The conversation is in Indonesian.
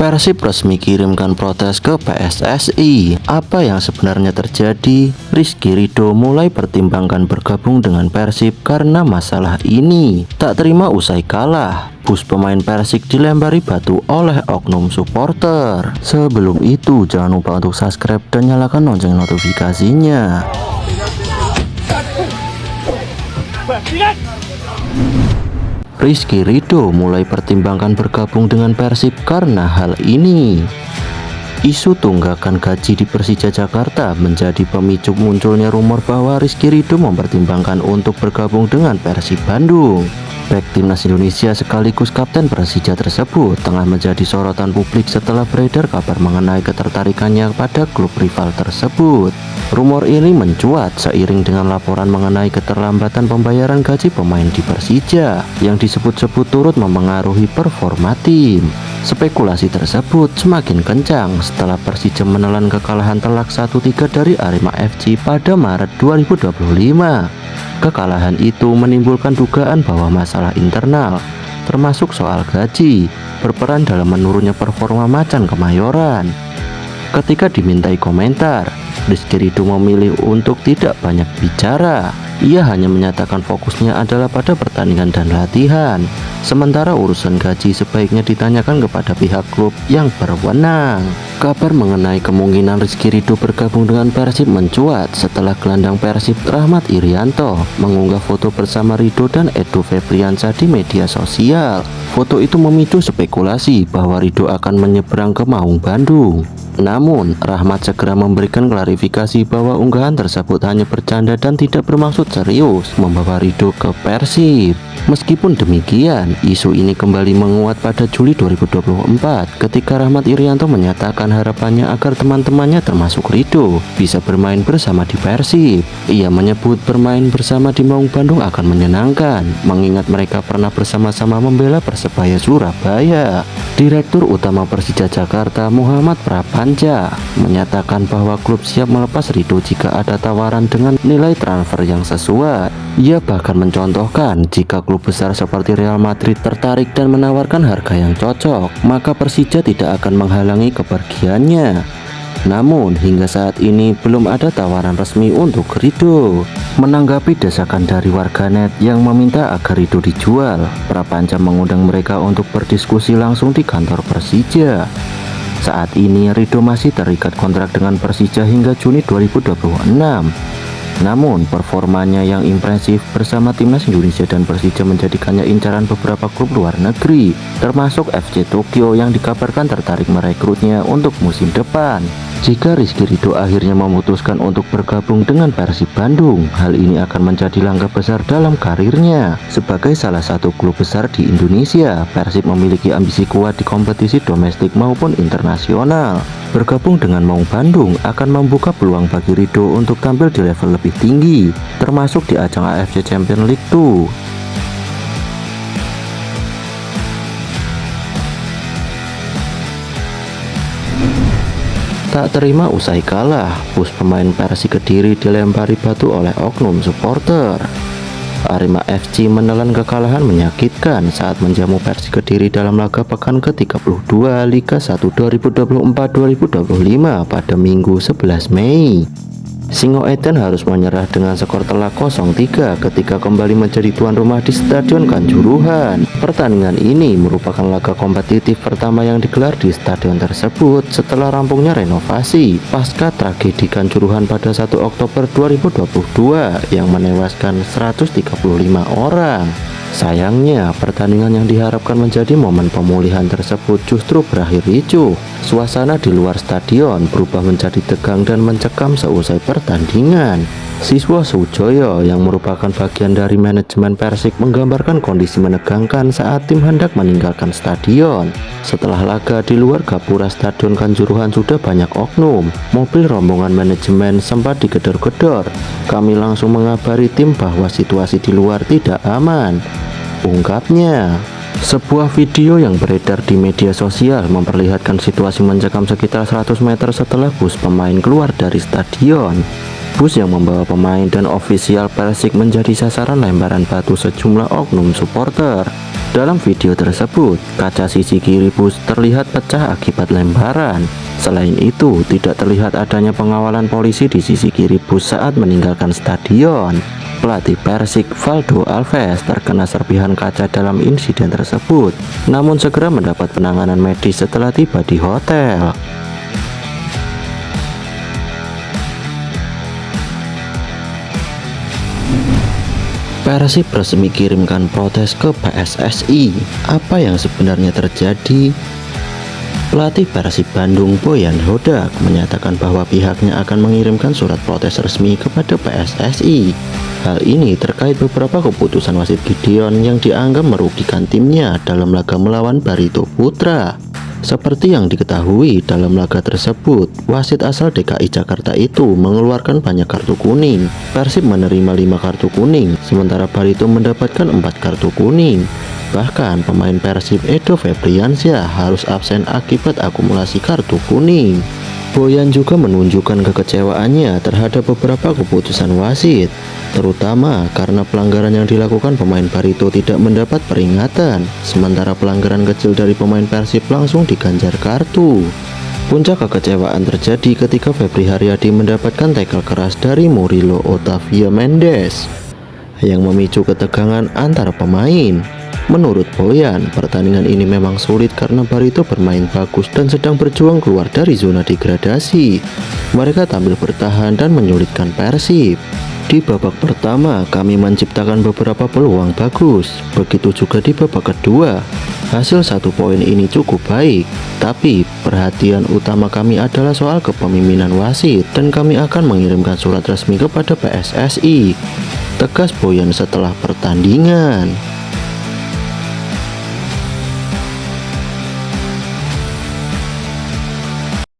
Persib resmi kirimkan protes ke PSSI. Apa yang sebenarnya terjadi? Rizky Ridho mulai pertimbangkan bergabung dengan Persib karena masalah ini. Tak terima usai kalah, bus pemain Persik dilempari batu oleh oknum supporter. Sebelum itu, jangan lupa untuk subscribe dan nyalakan lonceng notifikasinya. Rizky Ridho mulai pertimbangkan bergabung dengan Persib karena hal ini. Isu tunggakan gaji di Persija Jakarta menjadi pemicu munculnya rumor bahwa Rizky Ridho mempertimbangkan untuk bergabung dengan Persib Bandung. Bek timnas Indonesia sekaligus kapten Persija tersebut tengah menjadi sorotan publik setelah beredar kabar mengenai ketertarikannya pada klub rival tersebut. Rumor ini mencuat seiring dengan laporan mengenai keterlambatan pembayaran gaji pemain di Persija yang disebut-sebut turut mempengaruhi performa tim. Spekulasi tersebut semakin kencang setelah Persija menelan kekalahan telak 1-3 dari Arema FC pada Maret 2025. Kekalahan itu menimbulkan dugaan bahwa masalah internal, termasuk soal gaji, berperan dalam menurunnya performa Macan Kemayoran. Ketika dimintai komentar, Rizky Ridho memilih untuk tidak banyak bicara. Ia hanya menyatakan fokusnya adalah pada pertandingan dan latihan. Sementara urusan gaji sebaiknya ditanyakan kepada pihak klub yang berwenang. Kabar mengenai kemungkinan Rizky Ridho bergabung dengan Persib mencuat setelah gelandang Persib Rahmat Irianto mengunggah foto bersama Ridho dan Edo Febriansyah di media sosial. Foto itu memicu spekulasi bahwa Ridho akan menyeberang ke Maung Bandung. Namun, Rahmat segera memberikan klarifikasi bahwa unggahan tersebut hanya bercanda dan tidak bermaksud serius membawa Ridho ke Persib. Meskipun demikian, isu ini kembali menguat pada Juli 2024 ketika Rahmat Irianto menyatakan harapannya agar teman-temannya termasuk Ridho bisa bermain bersama di Persib. Ia menyebut bermain bersama di Maung Bandung akan menyenangkan, mengingat mereka pernah bersama-sama membela Persebaya Surabaya. Direktur Utama Persija Jakarta Muhammad Prapanca menyatakan bahwa klub siap melepas Ridho jika ada tawaran dengan nilai transfer yang sesuai. Ia bahkan mencontohkan jika klub besar seperti Real Madrid tertarik dan menawarkan harga yang cocok, maka Persija tidak akan menghalangi kepergiannya. Namun hingga saat ini belum ada tawaran resmi untuk Ridho. Menanggapi desakan dari warganet yang meminta agar Ridho dijual, Prapanca mengundang mereka untuk berdiskusi langsung di kantor Persija. Saat ini Ridho masih terikat kontrak dengan Persija hingga Juni 2026. Namun performanya yang impresif bersama timnas Indonesia dan Persija menjadikannya incaran beberapa klub luar negeri, termasuk FC Tokyo yang dikabarkan tertarik merekrutnya untuk musim depan. Jika Rizky Ridho akhirnya memutuskan untuk bergabung dengan Persib Bandung, hal ini akan menjadi langkah besar dalam karirnya. Sebagai salah satu klub besar di Indonesia, Persib memiliki ambisi kuat di kompetisi domestik maupun internasional. Bergabung dengan Maung Bandung akan membuka peluang bagi Ridho untuk tampil di level lebih tinggi, termasuk di ajang AFC Champions League 2. Tak terima usai kalah, bus pemain Persik Kediri dilempari batu oleh oknum supporter. Arema FC menelan kekalahan menyakitkan saat menjamu Persik Kediri dalam laga pekan ke-32 Liga 1 2024-2025 pada Minggu 11 Mei. Singo Eden harus menyerah dengan skor telak 0-3 ketika kembali menjadi tuan rumah di Stadion Kanjuruhan. Pertandingan ini merupakan laga kompetitif pertama yang digelar di stadion tersebut setelah rampungnya renovasi pasca tragedi Kanjuruhan pada 1 Oktober 2022 yang menewaskan 135 orang. Sayangnya, pertandingan yang diharapkan menjadi momen pemulihan tersebut justru berakhir ricuh. Suasana di luar stadion berubah menjadi tegang dan mencekam seusai pertandingan. Siswa Sujoyo yang merupakan bagian dari manajemen Persik menggambarkan kondisi menegangkan saat tim hendak meninggalkan stadion. Setelah laga di luar gapura Stadion Kanjuruhan sudah banyak oknum. Mobil rombongan manajemen sempat digedor-gedor. Kami langsung mengabari tim bahwa situasi di luar tidak aman, ungkapnya. Sebuah video yang beredar di media sosial memperlihatkan situasi mencekam sekitar 100 meter setelah bus pemain keluar dari stadion. Bus yang membawa pemain dan ofisial Persik menjadi sasaran lemparan batu sejumlah oknum supporter. Dalam video tersebut, kaca sisi kiri bus terlihat pecah akibat lemparan. Selain itu, tidak terlihat adanya pengawalan polisi di sisi kiri bus saat meninggalkan stadion. Pelatih Persik Valdo Alves terkena serpihan kaca dalam insiden tersebut, namun segera mendapat penanganan medis setelah tiba di hotel. Persib resmi kirimkan protes ke PSSI. Apa yang sebenarnya terjadi? Pelatih Persib Bandung Boyan Hodak menyatakan bahwa pihaknya akan mengirimkan surat protes resmi kepada PSSI. Hal ini terkait beberapa keputusan wasit Gideon yang dianggap merugikan timnya dalam laga melawan Barito Putra. Seperti yang diketahui, dalam laga tersebut, wasit asal DKI Jakarta itu mengeluarkan banyak kartu kuning. Persib menerima 5 kartu kuning, sementara Barito mendapatkan 4 kartu kuning. Bahkan pemain Persib Edo Febriansyah harus absen akibat akumulasi kartu kuning. Boyan juga menunjukkan kekecewaannya terhadap beberapa keputusan wasit, terutama karena pelanggaran yang dilakukan pemain Barito tidak mendapat peringatan, sementara pelanggaran kecil dari pemain Persib langsung diganjar kartu. Puncak kekecewaan terjadi ketika Febri Haryadi mendapatkan tackle keras dari Murilo Otavio Mendes yang memicu ketegangan antara pemain. Menurut Boyan, pertandingan ini memang sulit karena Barito bermain bagus dan sedang berjuang keluar dari zona degradasi. Mereka tampil bertahan dan menyulitkan Persib. Di babak pertama, kami menciptakan beberapa peluang bagus. Begitu juga di babak kedua. Hasil 1 poin ini cukup baik, tapi perhatian utama kami adalah soal kepemimpinan wasit dan kami akan mengirimkan surat resmi kepada PSSI. Tegas Boyan setelah pertandingan.